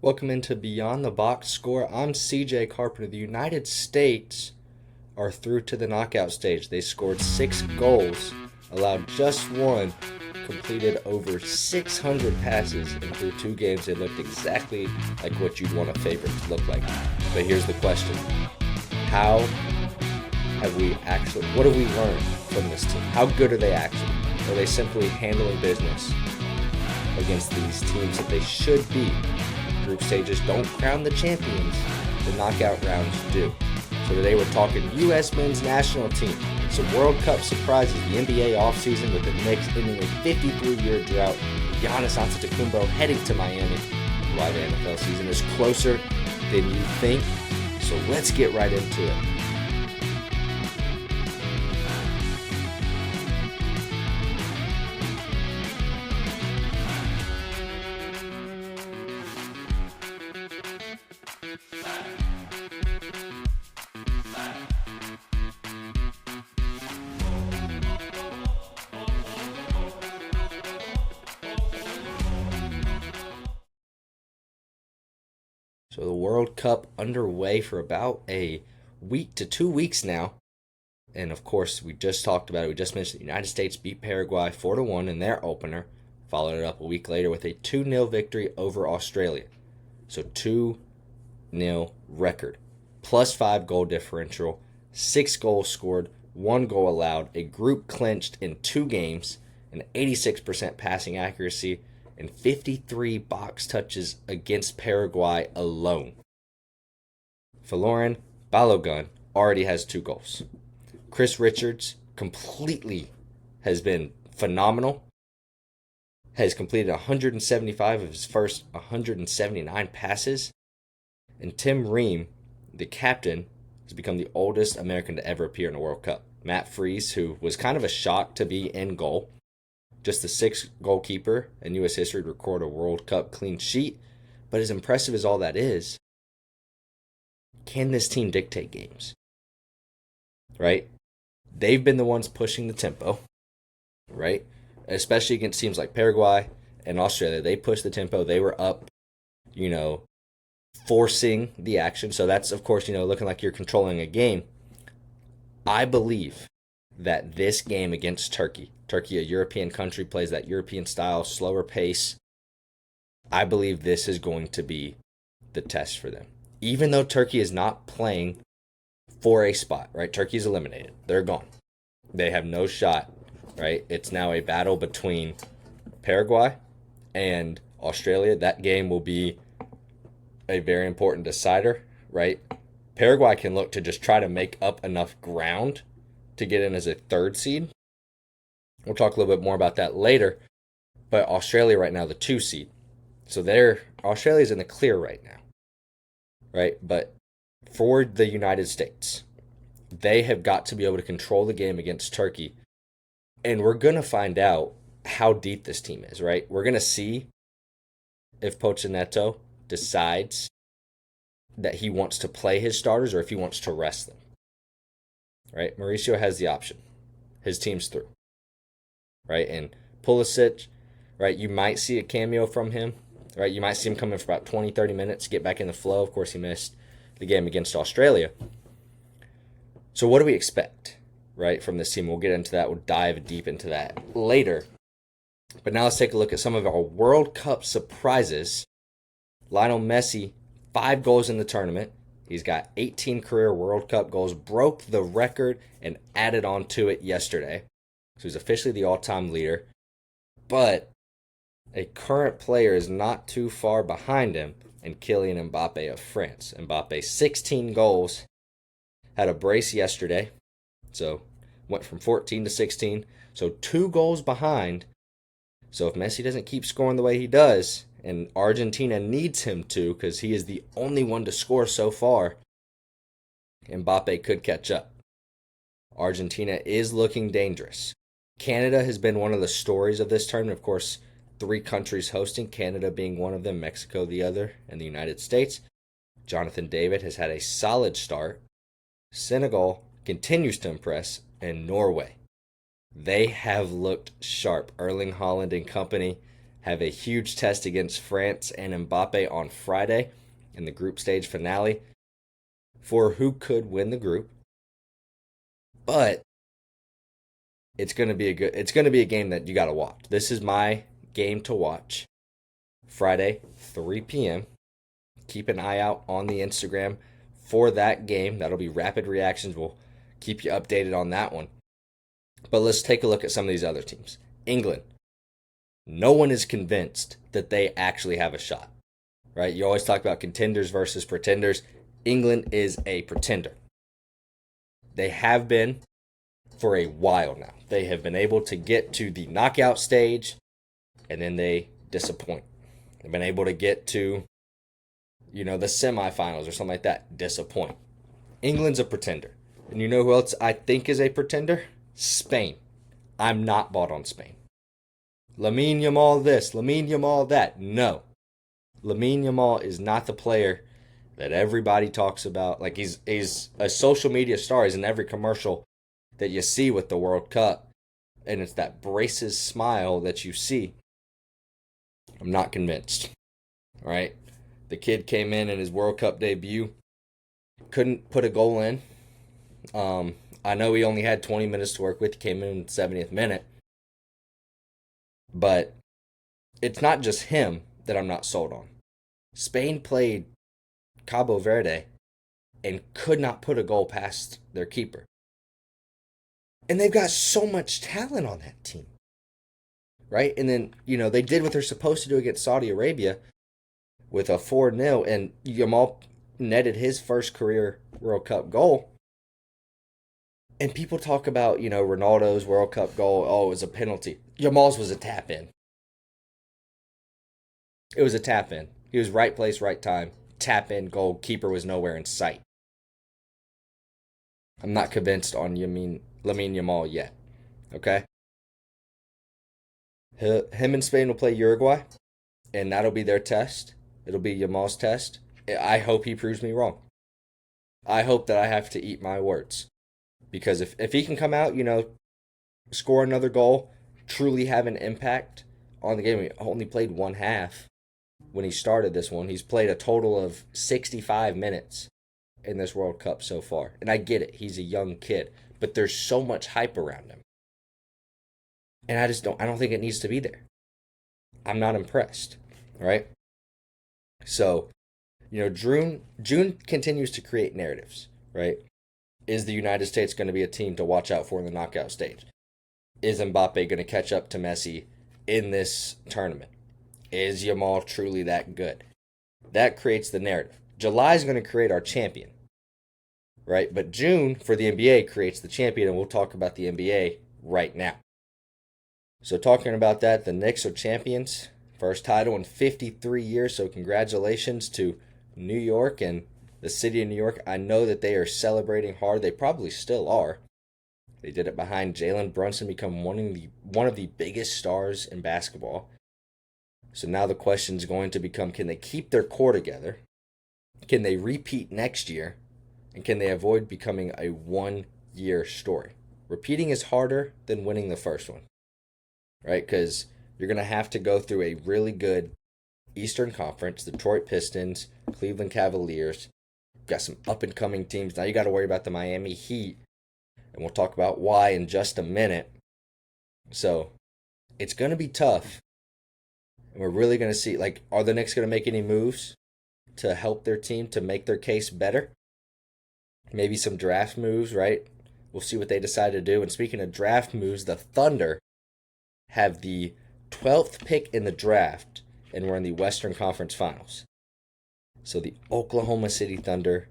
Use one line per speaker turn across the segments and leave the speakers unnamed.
Welcome into Beyond the Box Score. I'm CJ Carpenter. The United States are through to the knockout stage. They scored 6 goals, allowed just one, completed over 600 passes, and through 2 games they looked exactly like what you'd want a favorite to look like. But here's the question. What have we learned from this team? How good are they actually? Are they simply handling business against these teams that they should beat? Group stages don't crown the champions, the knockout rounds do. So today we're talking U.S. men's national team, some World Cup surprises, the NBA offseason with the Knicks ending a 53-year drought, Giannis Antetokounmpo heading to Miami, why the NFL season is closer than you think. So let's get right into it. So the World Cup underway for about a week to 2 weeks now. And of course, we just talked about it. We just mentioned the United States beat Paraguay 4-1 in their opener. Followed it up a week later with a 2-0 victory over Australia. So 2-0 record. Plus 5 goal differential. 6 goals scored. 1 goal allowed. A group clinched in 2 games. An 86% passing accuracy. And 53 box touches against Paraguay alone. Folarin Balogun already has 2 goals. Chris Richards completely has been phenomenal. Has completed 175 of his first 179 passes. And Tim Ream, the captain, has become the oldest American to ever appear in a World Cup. Matt Freese, who was kind of a shock to be in goal, just the 6th goalkeeper in U.S. history to record a World Cup clean sheet. But as impressive as all that is, can this team dictate games? Right? They've been the ones pushing the tempo, right? Especially against teams like Paraguay and Australia. They pushed the tempo. They were up, forcing the action. So that's, of course, looking like you're controlling a game. I believe that this game against Turkey, a European country, plays that European style, slower pace. I believe this is going to be the test for them. Even though Turkey is not playing for a spot, right? Turkey's eliminated. They're gone. They have no shot, right? It's now a battle between Paraguay and Australia. That game will be a very important decider, right? Paraguay can look to just try to make up enough ground to get in as a 3rd seed. We'll talk a little bit more about that later. But Australia right now, the 2 seed. So Australia's in the clear right now. Right? But for the United States, they have got to be able to control the game against Turkey. And we're going to find out how deep this team is, right? We're going to see if Pochettino decides that he wants to play his starters or if he wants to rest them. Right? Mauricio has the option. His team's through. Right? And Pulisic, right, you might see a cameo from him. Right? You might see him come in for about 20, 30 minutes, get back in the flow. Of course, he missed the game against Australia. So what do we expect, right, from this team? We'll get into that. We'll dive deep into that later. But now let's take a look at some of our World Cup surprises. Lionel Messi, 5 goals in the tournament. He's got 18 career World Cup goals, broke the record, and added on to it yesterday. So he's officially the all-time leader. But a current player is not too far behind him, and Kylian Mbappe of France. Mbappe, 16 goals, had a brace yesterday. So went from 14 to 16. So 2 goals behind. So if Messi doesn't keep scoring the way he does, and Argentina needs him to because he is the only one to score so far, Mbappe could catch up. Argentina is looking dangerous. Canada has been one of the stories of this tournament. Of course, 3 countries hosting, Canada being one of them, Mexico the other, and the United States. Jonathan David has had a solid start. Senegal continues to impress, and Norway. They have looked sharp. Erling Haaland and company have a huge test against France and Mbappe on Friday in the group stage finale for who could win the group. But it's going to be a game that you got to watch. This is my game to watch. Friday, 3 p.m. Keep an eye out on the Instagram for that game. That'll be Rapid Reactions. We'll keep you updated on that one. But let's take a look at some of these other teams. England. No one is convinced that they actually have a shot, right? You always talk about contenders versus pretenders. England is a pretender. They have been for a while now. They have been able to get to the knockout stage, and then they disappoint. They've been able to get to, the semifinals or something like that. Disappoint. England's a pretender. And you know who else I think is a pretender? Spain. I'm not bought on Spain. Lamine Yamal this, Lamine Yamal that. No. Lamine Yamal is not the player that everybody talks about. Like, he's a social media star. He's in every commercial that you see with the World Cup. And it's that braces smile that you see. I'm not convinced. All right? The kid came in his World Cup debut. Couldn't put a goal in. I know he only had 20 minutes to work with. He came in the 70th minute. But it's not just him that I'm not sold on. Spain played Cabo Verde and could not put a goal past their keeper. And they've got so much talent on that team. Right? And then, they did what they're supposed to do against Saudi Arabia with a 4-0, and Yamal netted his first career World Cup goal. And people talk about, Ronaldo's World Cup goal, it was a penalty. Yamal's was a tap-in. It was a tap-in. He was right place, right time. Tap-in goal. Keeper was nowhere in sight. I'm not convinced on Lamine Yamal yet. Okay? Him and Spain will play Uruguay, and that'll be their test. It'll be Yamal's test. I hope he proves me wrong. I hope that I have to eat my words. Because if he can come out, score another goal, truly have an impact on the game. He only played one half when he started this one. He's played a total of 65 minutes in this World Cup so far. And I get it. He's a young kid. But there's so much hype around him. And I don't think it needs to be there. I'm not impressed. Right? So, June continues to create narratives. Right? Is the United States going to be a team to watch out for in the knockout stage? Is Mbappe going to catch up to Messi in this tournament? Is Yamal truly that good? That creates the narrative. July is going to create our champion, right? But June for the NBA creates the champion, and we'll talk about the NBA right now. So talking about that, the Knicks are champions. First title in 53 years, so congratulations to New York and the city of New York. I know that they are celebrating hard. They probably still are. They did it behind Jalen Brunson, become one of the biggest stars in basketball. So now the question is going to become, can they keep their core together? Can they repeat next year? And can they avoid becoming a one-year story? Repeating is harder than winning the first one, right? Because you're going to have to go through a really good Eastern Conference, Detroit Pistons, Cleveland Cavaliers. Got some up-and-coming teams. Now you got to worry about the Miami Heat, and we'll talk about why in just a minute. So it's going to be tough, and we're really going to see, are the Knicks going to make any moves to help their team, to make their case better? Maybe some draft moves, right? We'll see what they decide to do. And speaking of draft moves, the Thunder have the 12th pick in the draft, and we're in the Western Conference Finals. So the Oklahoma City Thunder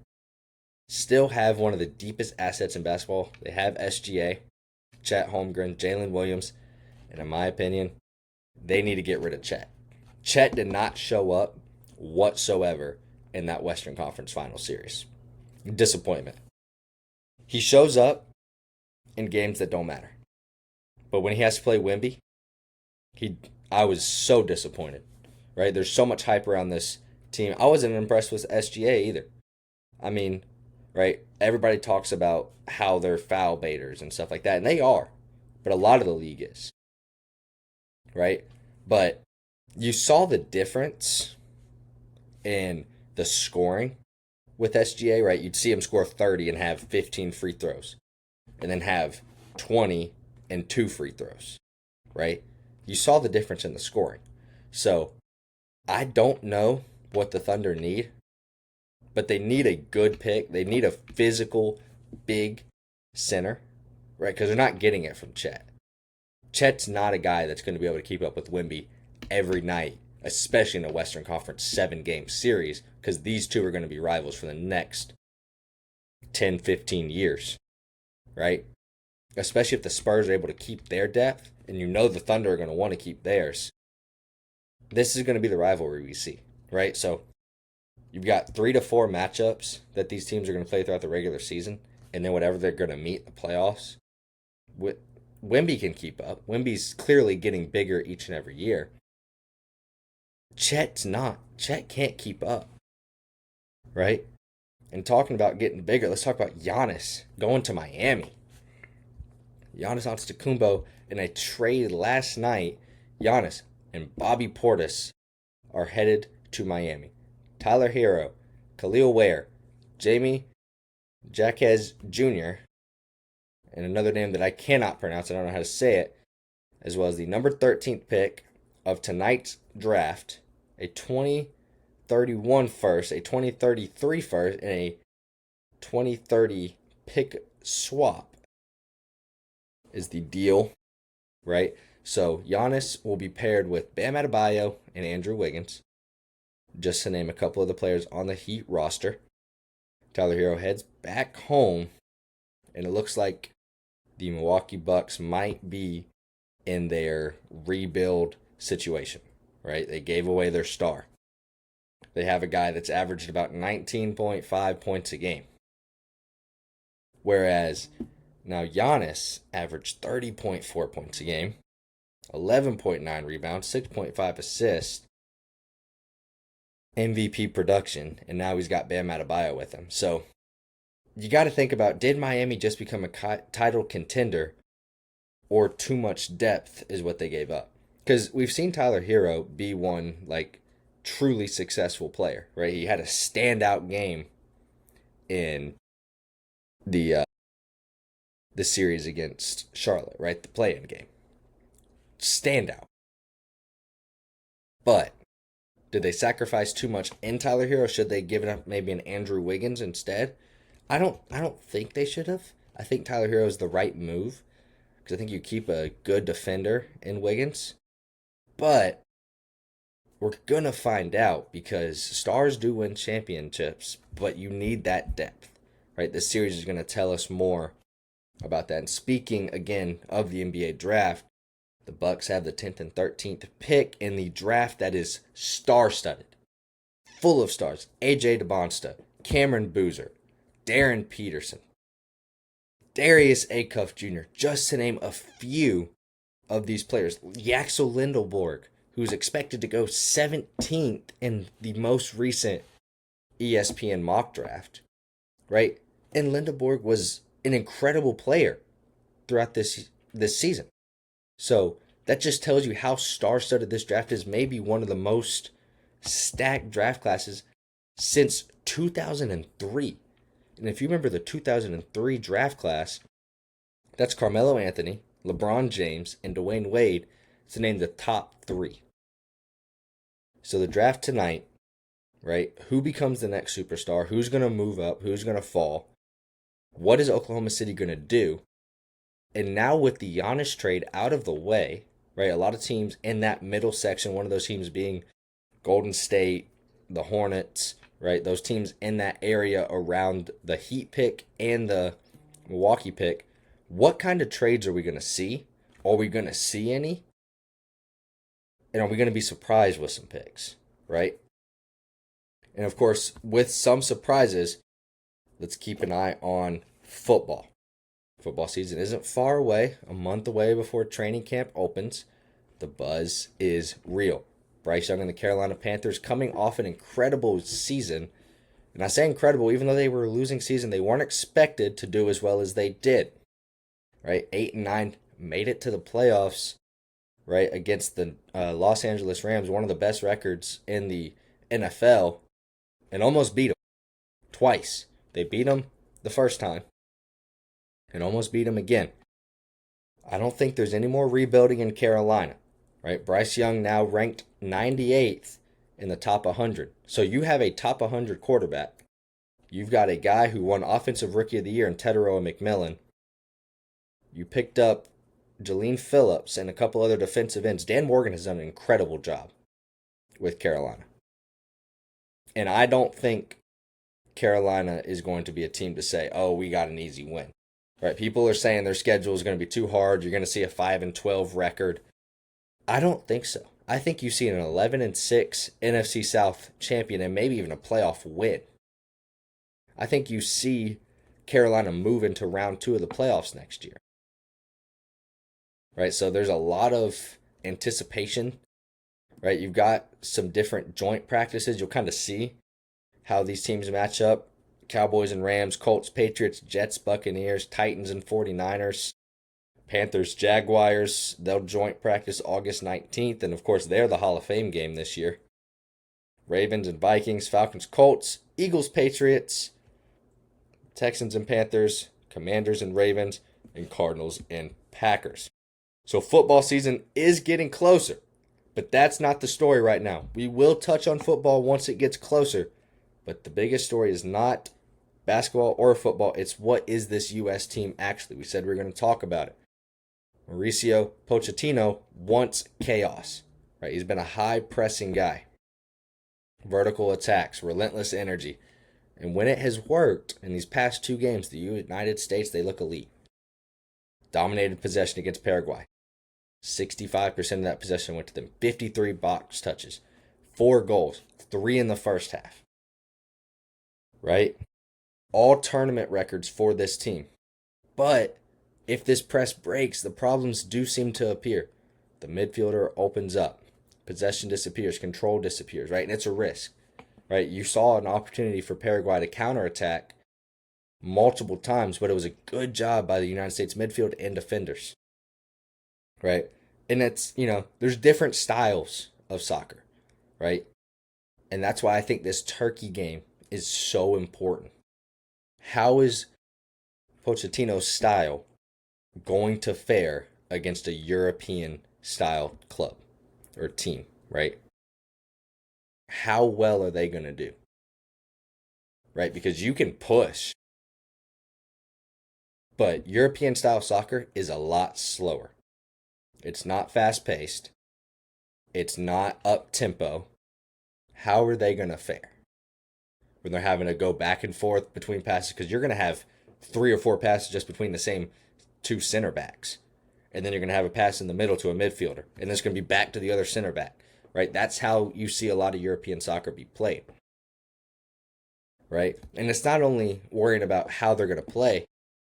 still have one of the deepest assets in basketball. They have SGA, Chet Holmgren, Jalen Williams, and in my opinion, they need to get rid of Chet. Chet did not show up whatsoever in that Western Conference Finals series. Disappointment. He shows up in games that don't matter. But when he has to play Wemby, I was so disappointed. Right? There's so much hype around this team. I wasn't impressed with SGA either. I mean, right? Everybody talks about how they're foul baiters and stuff like that, and they are. But a lot of the league is. Right? But You saw the difference in the scoring with SGA, right? You'd see him score 30 and have 15 free throws, and then have 20 and 2 free throws, right? You saw the difference in the scoring. So I don't know what the Thunder need, but they need a good pick. They need a physical, big center, right? Because they're not getting it from Chet. Chet's not a guy that's going to be able to keep up with Wemby every night, especially in a Western Conference 7-game series, because these two are going to be rivals for the next 10, 15 years, right? Especially if the Spurs are able to keep their depth, and you know the Thunder are going to want to keep theirs. This is going to be the rivalry we see, right? So you've got 3 to 4 matchups that these teams are going to play throughout the regular season, and then whatever they're going to meet in the playoffs. Wemby can keep up. Wemby's clearly getting bigger each and every year. Chet's not. Chet can't keep up, right? And talking about getting bigger, let's talk about Giannis going to Miami. Giannis Antetokounmpo in a trade last night. Giannis and Bobby Portis are headed to Miami. Tyler Hero, Khalil Ware, Jamie Jaquez Jr., and another name that I cannot pronounce, I don't know how to say it, as well as the number 13th pick of tonight's draft, a 2031 first, a 2033 first, and a 2030 pick swap is the deal, right? So Giannis will be paired with Bam Adebayo and Andrew Wiggins, just to name a couple of the players on the Heat roster. Tyler Hero heads back home, and it looks like the Milwaukee Bucks might be in their rebuild situation, right? They gave away their star. They have a guy that's averaged about 19.5 points a game. Whereas now Giannis averaged 30.4 points a game, 11.9 rebounds, 6.5 assists, MVP production, and now he's got Bam Adebayo with him. So you got to think about, did Miami just become a title contender, or too much depth is what they gave up? Because we've seen Tyler Hero be one like truly successful player, right? He had a standout game in the series against Charlotte, right? The play-in game. Standout. But did they sacrifice too much in Tyler Hero? Should they give it up maybe an Andrew Wiggins instead? I don't think they should have. I think Tyler Hero is the right move, because I think you keep a good defender in Wiggins. But we're going to find out, because stars do win championships, but you need that depth, right? This series is going to tell us more about that. And speaking again of the NBA draft, the Bucks have the 10th and 13th pick in the draft that is star-studded, full of stars. AJ DeBonsta, Cameron Boozer, Darren Peterson, Darius Acuff Jr., just to name a few of these players. Yaxel Lindelborg, who's expected to go 17th in the most recent ESPN mock draft, right? And Lindelborg was an incredible player throughout this season. So that just tells you how star-studded this draft is. Maybe one of the most stacked draft classes since 2003. And if you remember the 2003 draft class, that's Carmelo Anthony, LeBron James, and Dwayne Wade to name the top 3. So the draft tonight, right? Who becomes the next superstar? Who's going to move up? Who's going to fall? What is Oklahoma City going to do? And now with the Giannis trade out of the way, right? A lot of teams in that middle section, one of those teams being Golden State, the Hornets, right? Those teams in that area around the Heat pick and the Milwaukee pick. What kind of trades are we going to see? Are we going to see any? And are we going to be surprised with some picks, right? And of course, with some surprises, let's keep an eye on football. Football season isn't far away, a month away before training camp opens. The buzz is real. Bryce Young and the Carolina Panthers coming off an incredible season. And I say incredible, even though they were a losing season, they weren't expected to do as well as they did. Right? 8-9, made it to the playoffs right, against the Los Angeles Rams, one of the best records in the NFL, and almost beat them twice. They beat them the first time and almost beat them again. I don't think there's any more rebuilding in Carolina, right? Bryce Young now ranked 98th in the top 100. So you have a top 100 quarterback. You've got a guy who won Offensive Rookie of the Year in Teteroa McMillan. You picked up Jalen Phillips and a couple other defensive ends. Dan Morgan has done an incredible job with Carolina. And I don't think Carolina is going to be a team to say, oh, we got an easy win. Right? People are saying their schedule is going to be too hard. You're going to see a 5-12 record. I don't think so. I think you see an 11-6 NFC South champion and maybe even a playoff win. I think you see Carolina move into round 2 of the playoffs next year. Right? So there's a lot of anticipation. Right? You've got some different joint practices. You'll kind of see how these teams match up. Cowboys and Rams, Colts, Patriots, Jets, Buccaneers, Titans and 49ers, Panthers, Jaguars. They'll joint practice August 19th. And of course, they're the Hall of Fame game this year. Ravens and Vikings, Falcons, Colts, Eagles, Patriots, Texans and Panthers, Commanders and Ravens, and Cardinals and Packers. So football season is getting closer. But that's not the story right now. We will touch on football once it gets closer. But the biggest story is not basketball or football. It's what is this U.S. team actually? We said we were going to talk about it. Mauricio Pochettino wants chaos. Right? He's been a high-pressing guy. Vertical attacks, relentless energy. And when it has worked in these past 2 games, the United States, they look elite. Dominated possession against Paraguay. 65% of that possession went to them. 53 box touches. 4 goals. 3 in the first half. Right? All tournament records for this team. But if this press breaks, the problems do seem to appear. The midfielder opens up. Possession disappears. Control disappears. Right? And it's a risk. Right? You saw an opportunity for Paraguay to counterattack multiple times, but it was a good job by the United States midfield and defenders. Right? And it's, there's different styles of soccer. Right? And that's why I think this Turkey game is so important. How is Pochettino's style going to fare against a European style club or team, right? How well are they going to do? Right? Because you can push, but European style soccer is a lot slower. It's not fast paced. It's not up tempo. How are they going to fare when they're having to go back and forth between passes? Because you're going to have 3 or 4 passes just between the same 2 center backs. And then you're going to have a pass in the middle to a midfielder. And then it's going to be back to the other center back. Right? That's how you see a lot of European soccer be played. Right? And it's not only worrying about how they're going to play.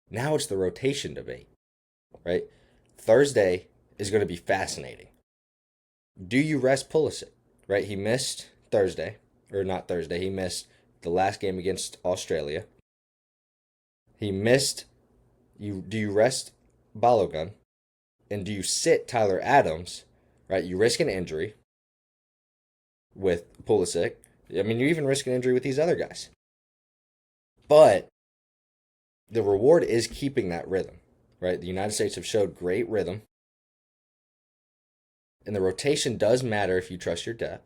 Now it's the rotation debate. Right? Thursday is going to be fascinating. Do you rest Pulisic? Right? He missed Thursday. Or not Thursday. He missed the last game against Australia. He missed. Do you rest Balogun? And do you sit Tyler Adams? Right? You risk an injury with Pulisic. I mean, you even risk an injury with these other guys. But the reward is keeping that rhythm. Right? The United States have showed great rhythm. And the rotation does matter if you trust your depth.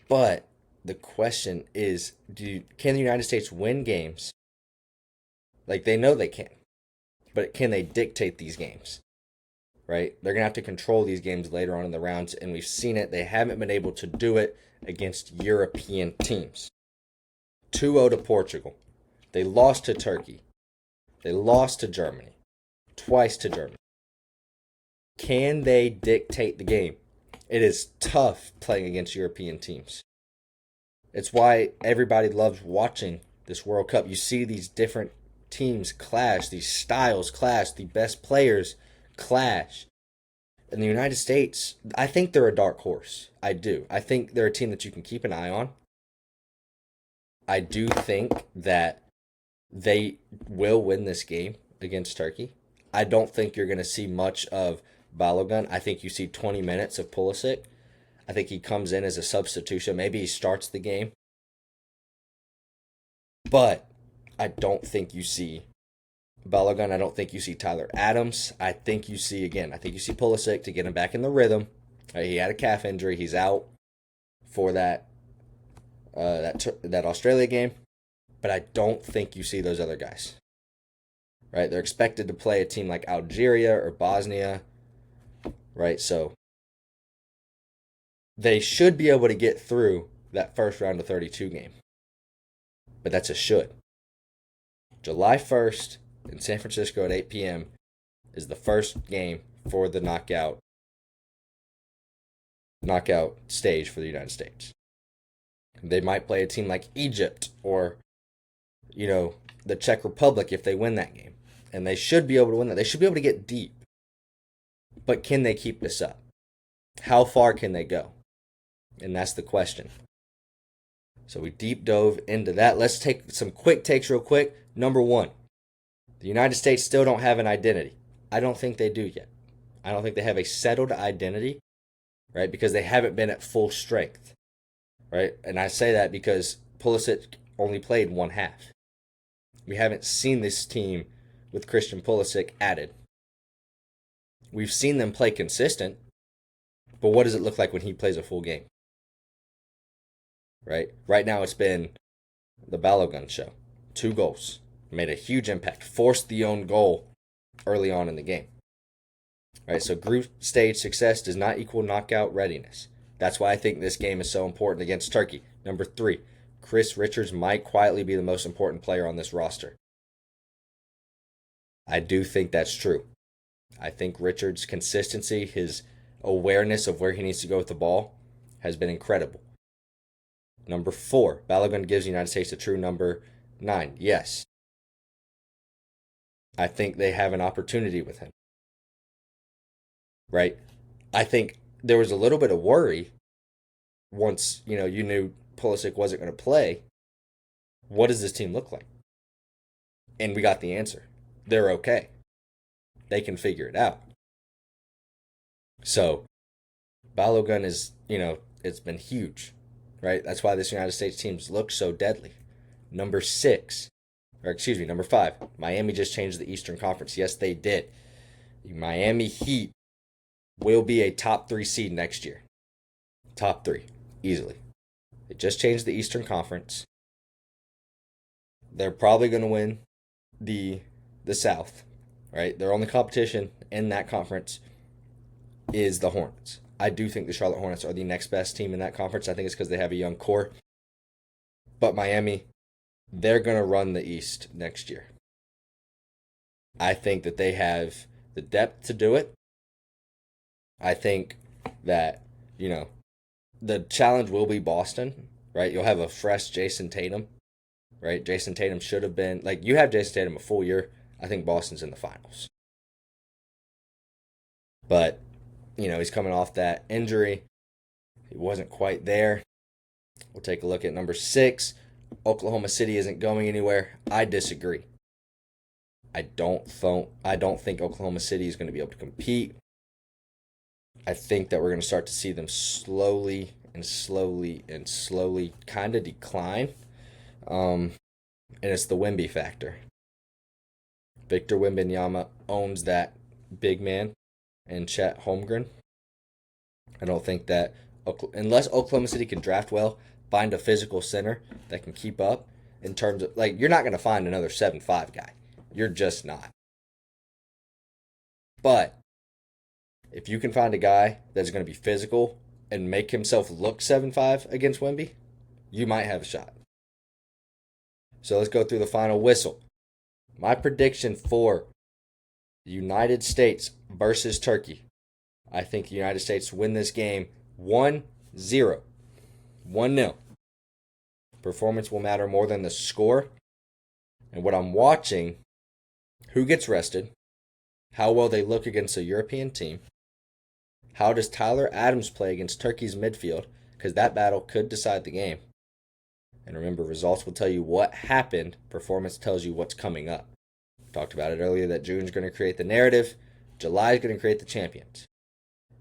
But the question is, can the United States win games? Like, they know they can. But can they dictate these games? Right? They're going to have to control these games later on in the rounds, and we've seen it. They haven't been able to do it against European teams. 2-0 to Portugal. They lost to Turkey. They lost to Germany. Twice to Germany. Can they dictate the game? It is tough playing against European teams. It's why everybody loves watching this World Cup. You see these different teams clash, these styles clash, the best players clash. In the United States, I think they're a dark horse. I do. I think they're a team that you can keep an eye on. I do think that they will win this game against Turkey. I don't think you're going to see much of Balogun. I think you see 20 minutes of Pulisic. I think he comes in as a substitution. Maybe he starts the game. But I don't think you see Balogun. I don't think you see Tyler Adams. I think you see Pulisic to get him back in the rhythm. He had a calf injury. He's out for that Australia game. But I don't think you see those other guys. Right? They're expected to play a team like Algeria or Bosnia. Right? So they should be able to get through that first round of 32 game. But that's a should. July 1st in San Francisco at 8 p.m. is the first game for the knockout stage for the United States. They might play a team like Egypt or, the Czech Republic if they win that game. And they should be able to win that. They should be able to get deep. But can they keep this up? How far can they go? And that's the question. So we deep dove into that. Let's take some quick takes real quick. Number one, the United States still don't have an identity. I don't think they do yet. I don't think they have a settled identity, right? Because they haven't been at full strength, right? And I say that because Pulisic only played one half. We haven't seen this team with Christian Pulisic added. We've seen them play consistent, but what does it look like when he plays a full game? Right? Right now it's been the Balogun show. 2 goals. Made a huge impact. Forced the own goal early on in the game. Right? So group stage success does not equal knockout readiness. That's why I think this game is so important against Turkey. Number 3, Chris Richards might quietly be the most important player on this roster. I do think that's true. I think Richards' consistency, his awareness of where he needs to go with the ball, has been incredible. Number 4, Balogun gives the United States a true number 9. Yes. I think they have an opportunity with him. Right? I think there was a little bit of worry once, you knew Pulisic wasn't going to play. What does this team look like? And we got the answer. They're okay. They can figure it out. So, Balogun is, it's been huge. Right? That's why this United States teams look so deadly. Number 5. Miami just changed the Eastern Conference. Yes, they did. The Miami Heat will be a top 3 seed next year. Top 3, easily. They just changed the Eastern Conference. They're probably going to win the South. Right? Their only competition in that conference is the Hornets. I do think the Charlotte Hornets are the next best team in that conference. I think it's because they have a young core. But Miami, they're going to run the East next year. I think that they have the depth to do it. I think that, the challenge will be Boston, right? You'll have a fresh Jason Tatum, right? Jason Tatum should have been, you have Jason Tatum a full year. I think Boston's in the finals. But, he's coming off that injury. He wasn't quite there. We'll take a look at number 6. Oklahoma City isn't going anywhere. I disagree. I don't think Oklahoma City is going to be able to compete. I think that we're going to start to see them slowly kind of decline. And it's the Wemby factor. Victor Wembanyama owns that big man and Chet Holmgren. I don't think that, unless Oklahoma City can draft well, find a physical center that can keep up in terms of, you're not going to find another 7'5" guy. You're just not. But if you can find a guy that's going to be physical and make himself look 7'5" against Wemby, you might have a shot. So let's go through the final whistle. My prediction for the United States versus Turkey. I think the United States win this game 1-0. 1-0. Performance will matter more than the score. And what I'm watching, who gets rested, how well they look against a European team, how does Tyler Adams play against Turkey's midfield, because that battle could decide the game. And remember, results will tell you what happened. Performance tells you what's coming up. Talked about it earlier that June's going to create the narrative. July is going to create the champions.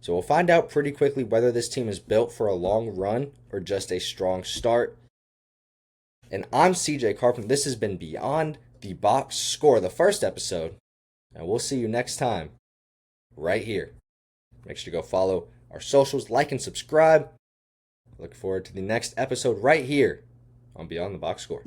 So we'll find out pretty quickly whether this team is built for a long run or just a strong start. And I'm CJ Carpenter. This has been Beyond the Box Score, the first episode. And we'll see you next time right here. Make sure to go follow our socials, like and subscribe. Look forward to the next episode right here on Beyond the Box Score.